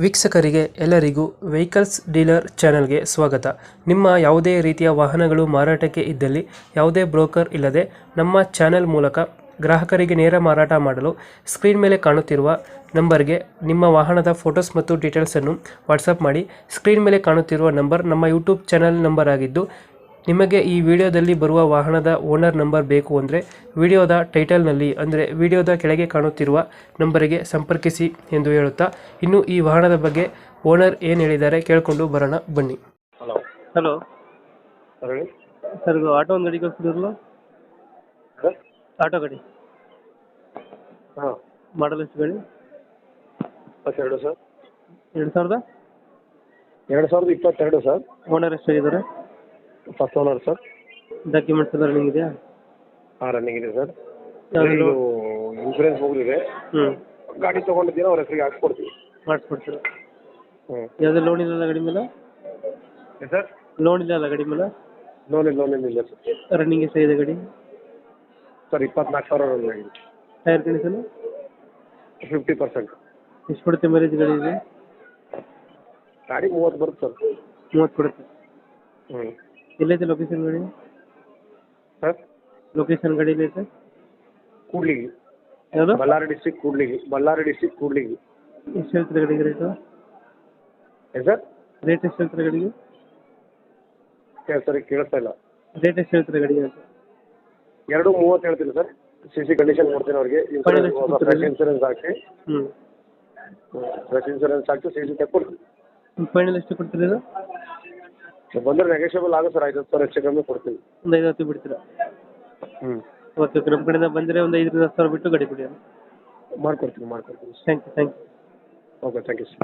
ವೀಕ್ಷಕರಿಗೆ ಎಲ್ಲರಿಗೂ vehicles dealer ಚಾನೆಲ್ಗೆ ಸ್ವಾಗತ. ನಿಮ್ಮ ಯಾವುದೇ ರೀತಿಯ ವಾಹನಗಳು ಮಾರಾಟಕ್ಕೆ ಇದ್ದಲ್ಲಿ ಯಾವುದೇ ಬ್ರೋಕರ್ ಇಲ್ಲದೆ ನಮ್ಮ ಚಾನೆಲ್ ಮೂಲಕ ಗ್ರಾಹಕರಿಗೆ ನೇರ ಮಾರಾಟ ಮಾಡಲು ಸ್ಕ್ರೀನ್ ಮೇಲೆ ಕಾಣುತ್ತಿರುವ ನಂಬರ್ಗೆ ನಿಮ್ಮ ವಾಹನದ ಫೋಟೋಸ್ ಮತ್ತು ಡೀಟೇಲ್ಸನ್ನು ವಾಟ್ಸಪ್ ಮಾಡಿ. ಸ್ಕ್ರೀನ್ ಮೇಲೆ ಕಾಣುತ್ತಿರುವ ನಂಬರ್ ನಮ್ಮ ಯೂಟ್ಯೂಬ್ ಚಾನೆಲ್ ನಂಬರ್ ಆಗಿದ್ದು, ನಿಮಗೆ ಈ ವಿಡಿಯೋದಲ್ಲಿ ಬರುವ ವಾಹನದ ಓನರ್ ನಂಬರ್ ಬೇಕು ಅಂದರೆ ವಿಡಿಯೋದ ಟೈಟಲ್ನಲ್ಲಿ ಅಂದರೆ ವಿಡಿಯೋದ ಕೆಳಗೆ ಕಾಣುತ್ತಿರುವ ನಂಬರಿಗೆ ಸಂಪರ್ಕಿಸಿ ಎಂದು ಹೇಳುತ್ತಾ, ಇನ್ನು ಈ ವಾಹನದ ಬಗ್ಗೆ ಓನರ್ ಏನು ಹೇಳಿದ್ದಾರೆ ಕೇಳಿಕೊಂಡು ಬರೋಣ ಬನ್ನಿ. ಹಲೋ ಹಲೋ ಹೇಳಿ ಸರ್, ಇದು ಆಟೋ ಒಂದು ಗಾಡಿ ಕಳಿಸಿದ್ರಲ್ಲ, ಸರ್. ಆಟೋ ಗಾಡಿ ಹಾಂ ಮಾಡಲ್ ಎಷ್ಟು ಗಾಡಿ? 22 ಸರ್. 2000 2022 ಸರ್. ಓನರ್ ಎಷ್ಟಾಗಿದ್ದಾರೆ? First owner sir. ಡಾಕ್ಯುಮೆಂಟ್ಸ್ ಎಲ್ಲ ರನ್ನಿಂಗ್ ಇದೆಯಾ? ಹಾಂ ರನ್ನಿಂಗ್ ಇದೆ ಸರ್. ಯಾವ್ದು? ಇದು ಇನ್ಶೂರೆನ್ಸ್ ಮುಗಿದಿದೆ. ಹ್ಞೂ, ಗಾಡಿ ತೊಗೊಂಡಿದ್ದೀರ ಅವ್ರ ಹೆಸರಿಗೆ ಹಾಕ್ಸ್ಕೊಡ್ತೀವಿ. ಮಾಡಿಸ್ಕೊಡ್ತೀರಾ? ಹ್ಞೂ ಯಾವುದೇ ಲೋನ್ ಇಲ್ಲ ಗಾಡಿ ಮೇಲೆ? ಸರ್ ಲೋನ್ ಇಲ್ಲ ಗಾಡಿ ಮೇಲೆ? ಲೋನ್ ಇಲ್ಲ ಸರ್. ರನ್ನಿಂಗ್ ಎಷ್ಟಾಗಿದೆ ಗಾಡಿ? ಸರ್ 24,000 ರನ್ ಆಗಿದೆ. Tyre condition 50%. ಎಷ್ಟು ಕೊಡುತ್ತೆ ಮೈಲೇಜ್ ಗಾಡಿ ಇದೆ? ಗಾಡಿ 30 ಬರುತ್ತೆ ಸರ್. 30 ಕೊಡುತ್ತೆ. ಹ್ಞೂ ಎಲ್ಲೈತೆ ಲೊಕೇಶನ್ ಗಾಡಿ? ಸರ್ ಲೊಕೇಶನ್ ಗಾಡಿ ಎಲ್ಲೈತೆ? ಕೂಡ್ಲಿಗಿ, ಯಾವುದು? ಬಳ್ಳಾರಿ ಡಿಸ್ಟ್ರಿಕ್ಟ್ ಕೂಡ್ಲಿಗಿ. ಎಷ್ಟು ಹೇಳ್ತಾರೆ ಗಾಡಿಗೆ ರೇಟು? ಏನು ಸರ್? ರೇಟ್ ಎಷ್ಟು ಹೇಳ್ತಾರೆ ಗಾಡಿಗೆ? ಸರಿ ಕೇಳಿಸ್ತಾ ಇಲ್ಲ. ರೇಟ್ ಎಷ್ಟು ಹೇಳ್ತಾರೆ ಗಾಡಿಗೆ ಅಂತ? 2.30 ಹೇಳ್ತೀನಿ ಸರ್. CC ಕಂಡೀಷನ್ ಕೊಡ್ತೀನಿ ಅವ್ರಿಗೆ. ಫ್ರೆಶ್ ಇನ್ಸೂರೆನ್ಸ್ ಹಾಕಿ ಹ್ಞೂ, CC ತಗೊಡ್ತೀನಿ. ಫೈನಲ್ ಎಷ್ಟು ಕೊಡ್ತೀರಾ ಇದು? ಬಂದರೆ ನೆಗೋಷಿಯಬಲ್ ಆಗುತ್ತೆ ಸರ್. 5,000 ಹೆಚ್ಚು ಕಮ್ಮಿ ಕೊಡ್ತೀನಿ. ಒಂದು 5,000 ಬಿಡ್ತೀರಾ? ಹ್ಞೂ ಓಕೆ ಓಕೆ, ನಮ್ಮ ಕಡೆಯಿಂದ ಬಂದರೆ ಒಂದು 5,000 ಬಿಟ್ಟು ಗಾಡಿ ಕೊಡಿ. ಮಾಡ್ಕೊಡ್ತೀನಿ. Thank you. Okay, thank you sir.